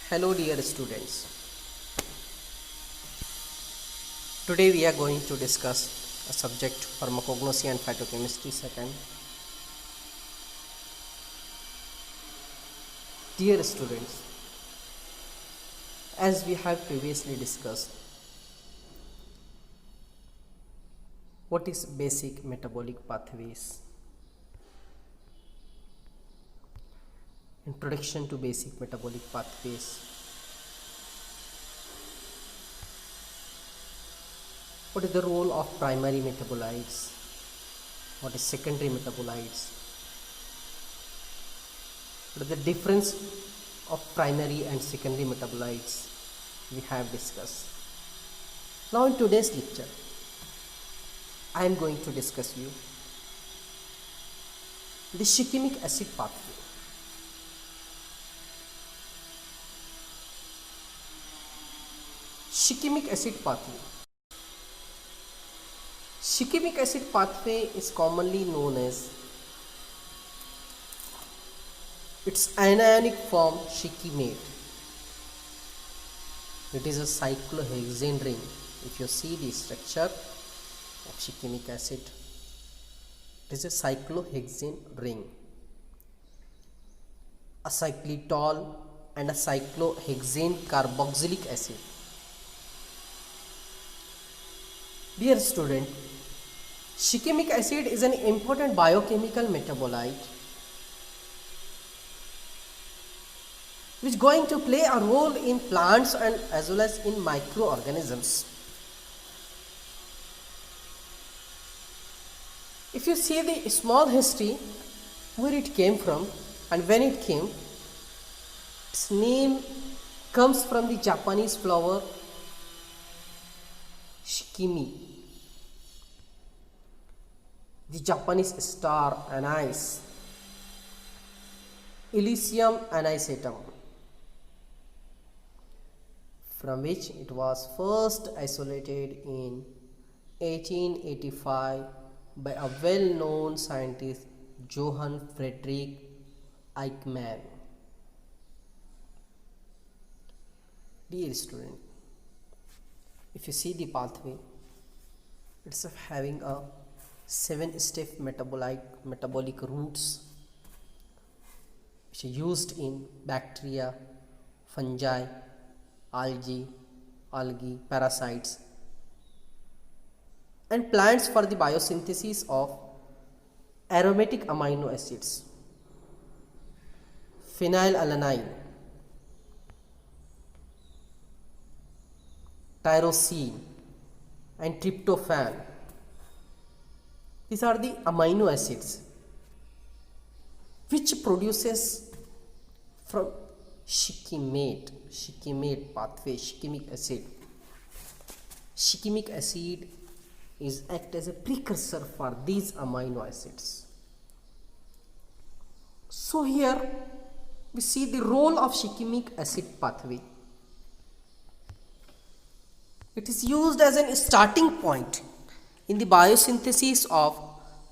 Hello dear students. Today we are going to discuss a subject pharmacognosy and phytochemistry second. Dear students, as we have previously discussed, what is basic metabolic pathways? Introduction to basic metabolic pathways. What is the role of primary metabolites? What is secondary metabolites? What is the difference of primary and secondary metabolites? We have discussed. Now in today's lecture, I am going to discuss you the shikimic acid pathway. Shikimic acid pathway. Shikimic acid pathway is commonly known as its anionic form shikimate. It is a cyclohexane ring. If you see the structure of shikimic acid, it is a cyclohexane ring. A cyclitol and a cyclohexane carboxylic acid. Dear student, shikimic acid is an important biochemical metabolite which is going to play a role in plants and as well as in microorganisms. If you see the small history where it came from and when it came, its name comes from the Japanese flower shikimi, the Japanese star anise, Illicium anisatum, from which it was first isolated in 1885 by a well-known scientist, Johann Friedrich Eichmann. Dear student, if you see the pathway, it's having a 7-step metabolic routes which are used in bacteria, fungi, algae, parasites, and plants for the biosynthesis of aromatic amino acids, phenylalanine, tyrosine, and tryptophan. These are the amino acids which produces from shikimate pathway, shikimic acid. Shikimic acid is act as a precursor for these amino acids. So here we see the role of shikimic acid pathway. It is used as a starting point in the biosynthesis of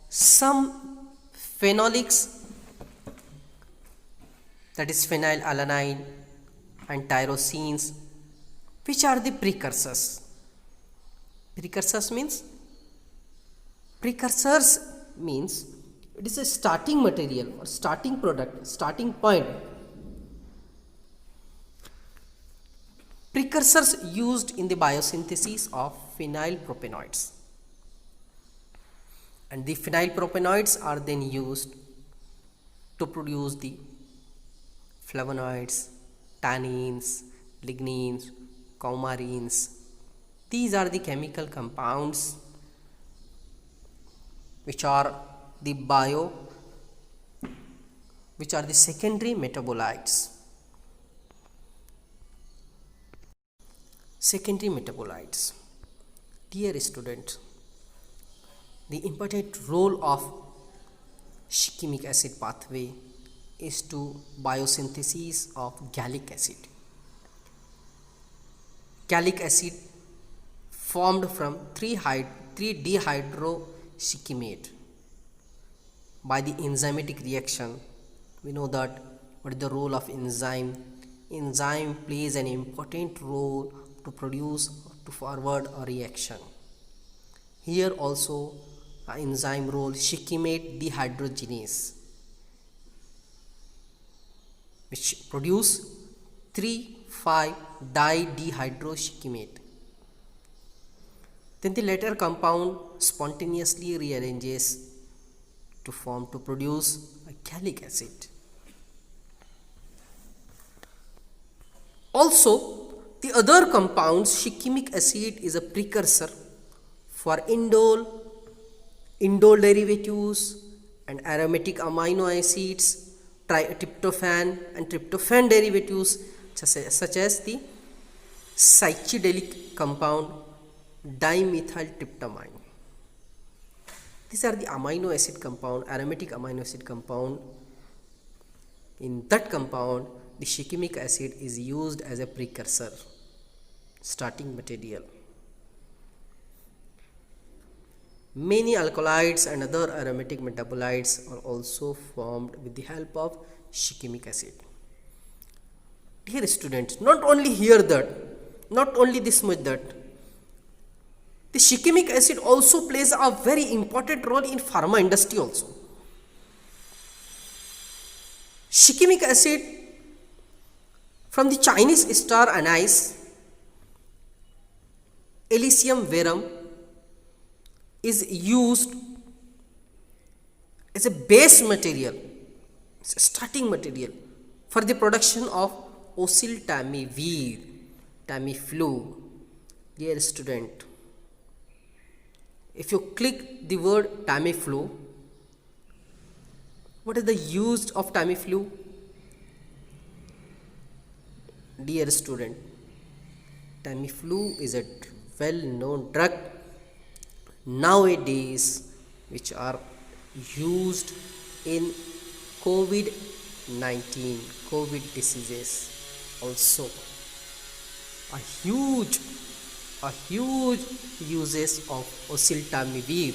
some phenolics, that is phenylalanine and tyrosines, which are the precursors. Precursors means it is a starting material or starting product, starting point. Precursors used in the biosynthesis of phenylpropanoids, and the phenylpropanoids are then used to produce the flavonoids, tannins, lignins, coumarins. These are the chemical compounds which are the secondary metabolites. Secondary metabolites. Dear student, the important role of shikimic acid pathway is to biosynthesis of gallic acid. Gallic acid formed from 3-dehydroshikimate by the enzymatic reaction. We know that what is the role of enzyme enzyme plays an important role to produce to forward a reaction. Here also a enzyme role shikimate dehydrogenase, which produce 3,5-dihydroshikimate. Then the latter compound spontaneously rearranges to produce a gallic acid. Also, the other compounds, shikimic acid is a precursor for indole derivatives and aromatic amino acids, tryptophan and tryptophan derivatives such as the psychedelic compound dimethyltryptamine. These are the amino acid compound, aromatic amino acid compound. In that compound, the shikimic acid is used as a precursor, starting material. Many alkaloids and other aromatic metabolites are also formed with the help of shikimic acid. Dear students, not only this much that the shikimic acid also plays a very important role in pharma industry also. Shikimic acid from the Chinese star anise Elysium verum is used as a base material, it's a starting material for the production of oseltamivir, Tamiflu. Dear student, if you click the word Tamiflu, what is the use of Tamiflu? Dear student, Tamiflu is a well-known drug nowadays which are used in COVID-19, COVID diseases. Also, a huge uses of oseltamivir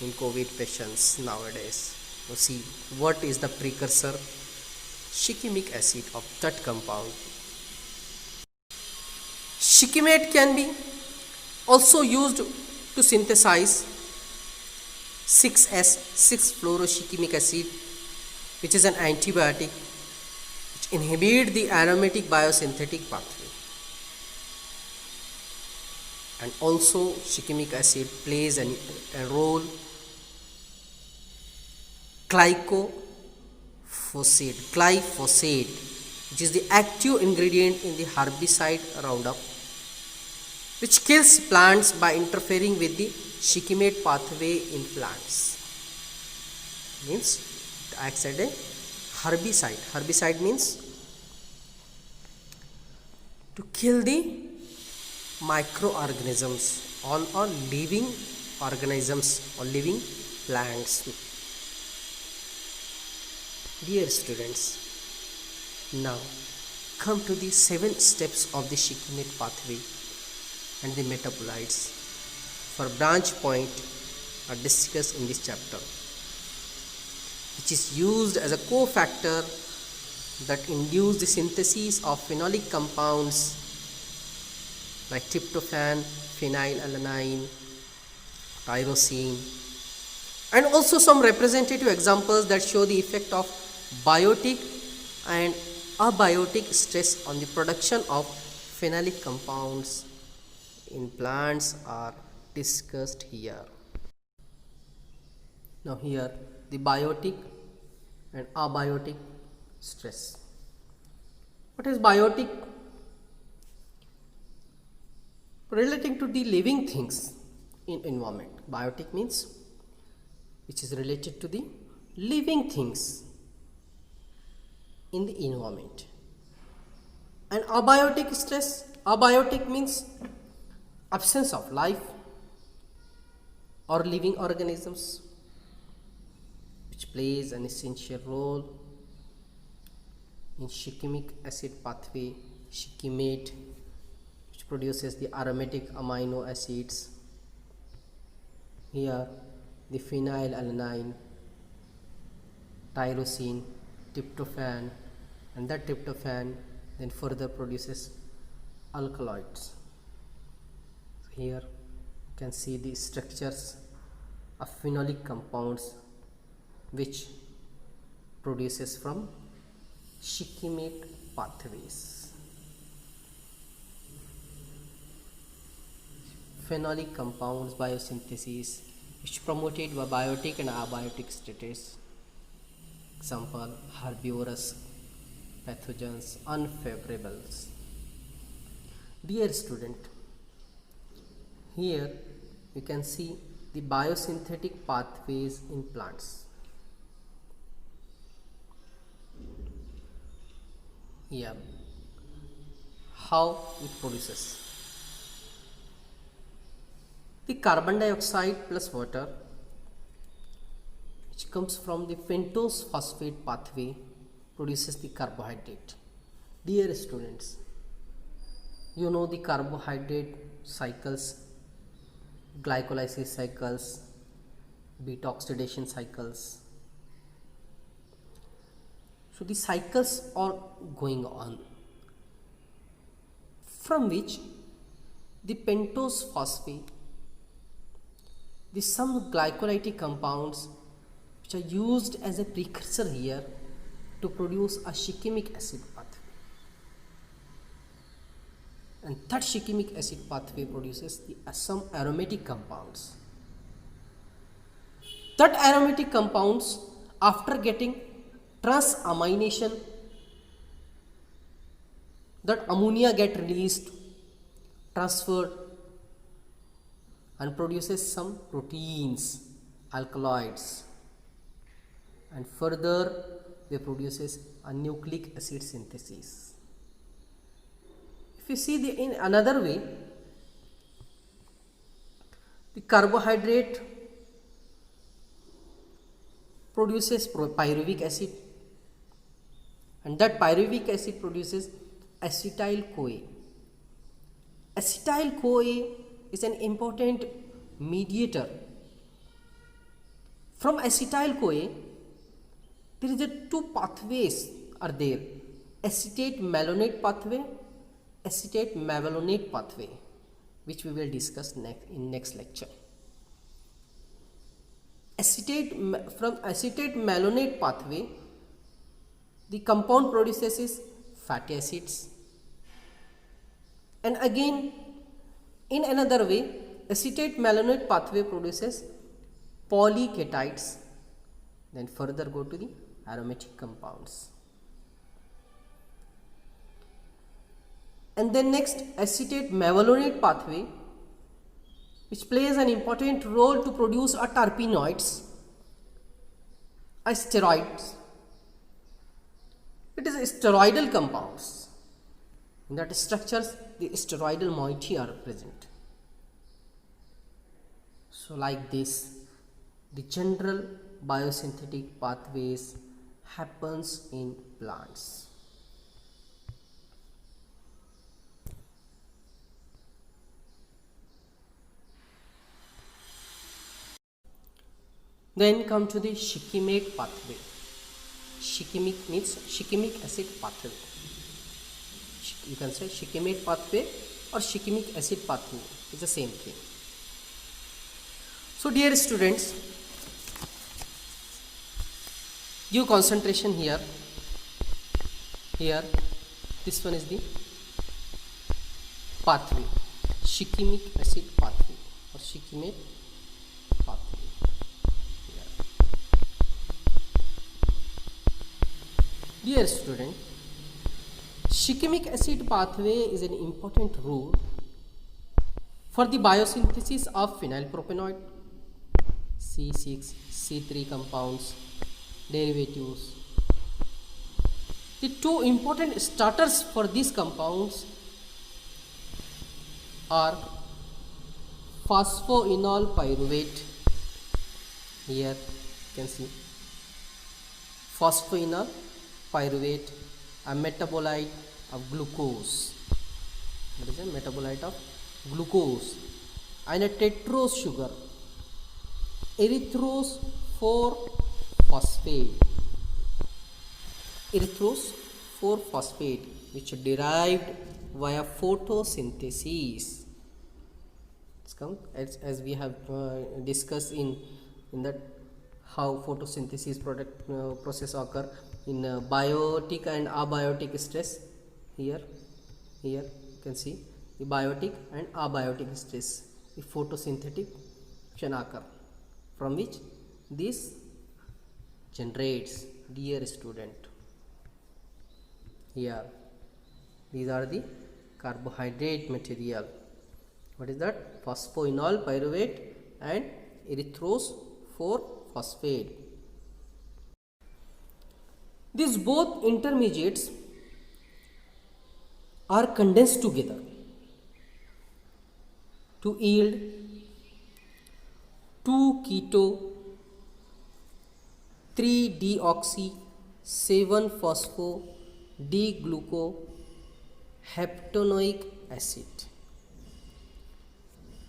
in COVID patients nowadays. You see, what is the precursor? Shikimic acid of that compound. Shikimate can be also used to synthesize 6-fluoroshikimic acid, which is an antibiotic which inhibits the aromatic biosynthetic pathway. And also shikimic acid plays a role glyphosate, which is the active ingredient in the herbicide Roundup, which kills plants by interfering with the shikimate pathway in plants. Means it acts as a herbicide. Herbicide means to kill the microorganisms, all living organisms or living plants. Dear students, now come to the 7 steps of the shikimate pathway and the metabolites for branch point are discussed in this chapter, which is used as a cofactor that induce the synthesis of phenolic compounds like tryptophan, phenylalanine, tyrosine, and also some representative examples that show the effect of biotic and abiotic stress on the production of phenolic compounds in plants are discussed here. Now here the biotic and abiotic stress. What is biotic? Relating to the living things in environment. Biotic means which is related to the living things in the environment. And abiotic stress, abiotic means absence of life or living organisms, which plays an essential role in shikimic acid pathway, shikimate, which produces the aromatic amino acids. Here the phenylalanine, tyrosine, tryptophan, and that tryptophan then further produces alkaloids. Here you can see the structures of phenolic compounds which produces from shikimate pathways. Phenolic compounds biosynthesis which promoted by biotic and abiotic states. Example, herbivorous pathogens, unfavorables. Dear student, here you can see the biosynthetic pathways in plants. Here, how it produces. The carbon dioxide plus water, which comes from the pentose phosphate pathway, produces the carbohydrate. Dear students, you know the carbohydrate cycles, glycolysis cycles, beta oxidation cycles. So the cycles are going on, from which the pentose phosphate, the some glycolytic compounds which are used as a precursor here to produce a shikimic acid pathway, and that shikimic acid pathway produces some aromatic compounds. That aromatic compounds, after getting transamination, that ammonia get released, transferred, and produces some proteins, alkaloids, and further they produces a nucleic acid synthesis. If you see in another way, the carbohydrate produces pyruvic acid, and that pyruvic acid produces acetyl-CoA. Acetyl-CoA is an important mediator. From acetyl-CoA, there is two pathways are there: acetate malonate pathway, acetate mevalonate pathway, which we will discuss in next lecture. From acetate malonate pathway, the compound produces is fatty acids, and again in another way, acetate malonate pathway produces polyketides, then further go to the aromatic compounds. And then next, acetate mevalonate pathway, which plays an important role to produce a terpenoids, a steroids. It is steroidal compounds. In that structures, the steroidal moiety are present. So like this, the general biosynthetic pathways happens in plants. Then come to the shikimate pathway. Shikimic means shikimic acid pathway. You can say shikimate pathway or shikimic acid pathway is the same thing. So dear students, give concentration here. Here, this one is the pathway, shikimic acid pathway or shikimate pathway. Here. Dear student, shikimic acid pathway is an important role for the biosynthesis of phenylpropanoid, C6, C3 compounds, derivatives. The two important starters for these compounds are phosphoenol pyruvate. Here you can see phosphoenol pyruvate, a metabolite of glucose. What is a metabolite of glucose? And a tetrose sugar, erythrose 4-phosphate. Erythrose 4-phosphate, which are derived via photosynthesis. As we have discussed in that how photosynthesis process occur in biotic and abiotic stress. Here you can see the biotic and abiotic stress, the photosynthetic action occur, from which this generates, dear student. Here these are the carbohydrate material. What is that? Phosphoenol pyruvate and erythrose 4-phosphate. These both intermediates are condensed together to yield 2-keto 3-deoxy 7-phospho D-gluco heptanoic acid,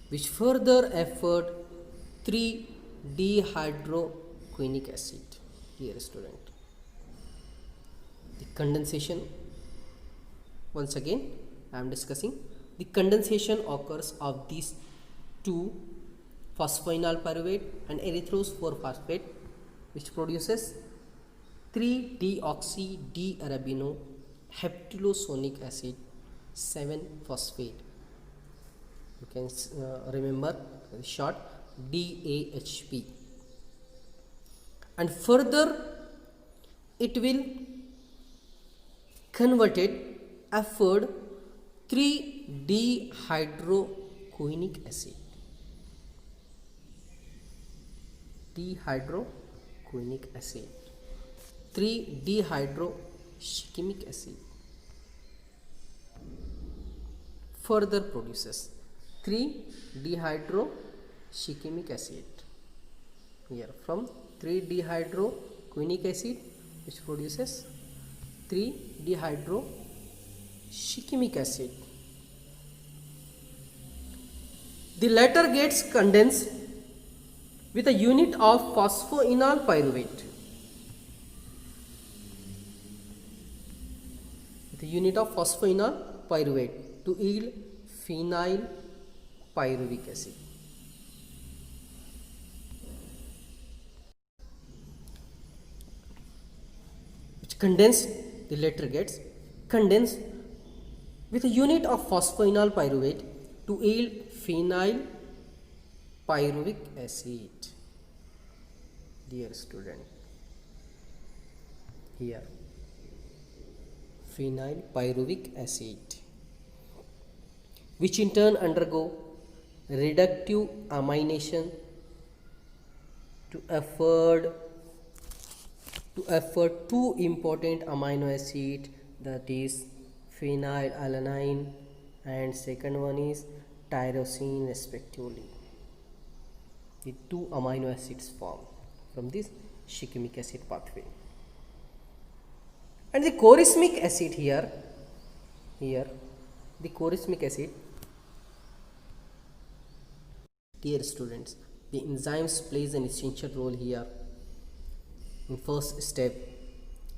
which further afford 3-dehydroquinic acid. Dear student, the condensation, once again I am discussing, the condensation occurs of these two, phosphoenol pyruvate and erythrose 4-phosphate, which produces 3-deoxy D-arabino heptylosonic acid 7-phosphate. You can remember short DAHP, and further it will converted afford 3-dehydroquinic acid. Dehydroquinic acid, 3-dehydroshikimic acid further produces 3-dehydroshikimic acid. Here from 3-dehydroquinic acid, which produces 3-dehydroshikimic acid. The latter gets condensed with a unit of phosphoenol pyruvate. With a unit of phosphoenol pyruvate to yield phenyl pyruvic acid. Which condensed, the latter gets condensed with a unit of phosphoenol pyruvate to yield phenyl pyruvic acid. Dear student, here phenyl pyruvic acid, which in turn undergo reductive amination to afford two important amino acid, that is phenylalanine and second one is tyrosine respectively. The two amino acids form from this shikimic acid pathway. And the choristmic acid here the choristmic acid, dear students, the enzymes plays an essential role here. In first step,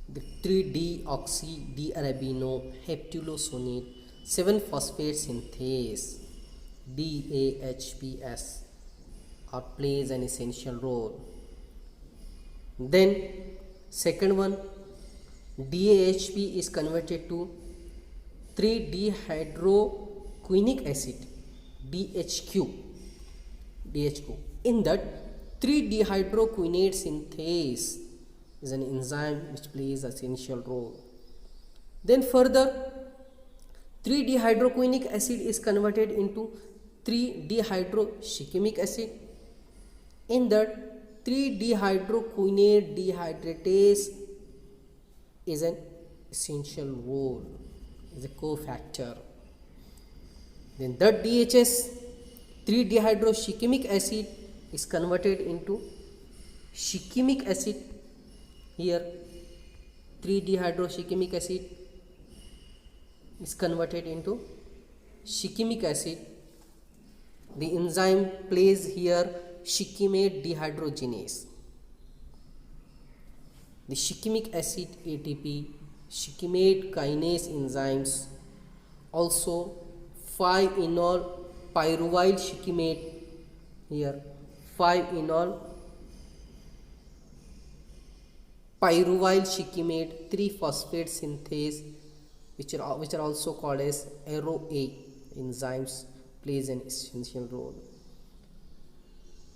the 3-deoxy D-arabino heptylosonate 7-phosphate synthase DAHPS plays an essential role. Then second one, DAHP is converted to 3-dehydroquinic acid DHQ. In that 3-dehydroquinate synthase is an enzyme which plays an essential role. Then further 3-dehydroquinic acid is converted into 3-dehydroshikimic acid. In that 3-dehydroquinate dehydratase is an essential role, is a cofactor. Then that DHS, 3-dehydroshikimic acid, is converted into shikimic acid. Here 3-dehydroshikimic acid is converted into shikimic acid. The enzyme plays here shikimate dehydrogenase. The shikimic acid ATP shikimate kinase enzymes, also 5-enol pyruvyl shikimate, here 5-enol pyruvyl shikimate 3-phosphate synthase, which are also called as ARO-A enzymes, plays an essential role.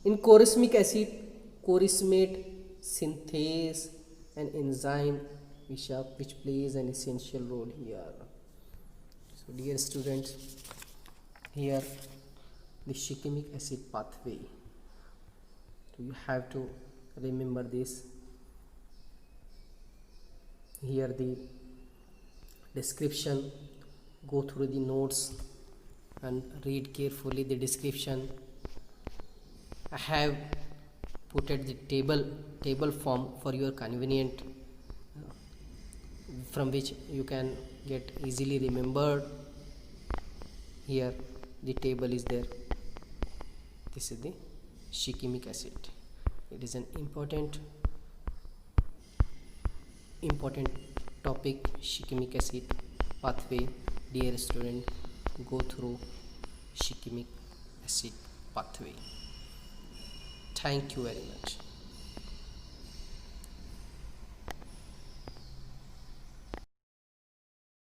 In corismic acid, corismate synthase an enzyme which plays an essential role here. So dear students, here the shikimic acid pathway, so you have to remember this. Here the description, go through the notes and read carefully the description. I have put at the table form for your convenient, from which you can get easily remembered. Here the table is there. This is the shikimic acid. It is an important topic, shikimic acid pathway. Dear student, go through shikimic acid pathway. Thank you very much.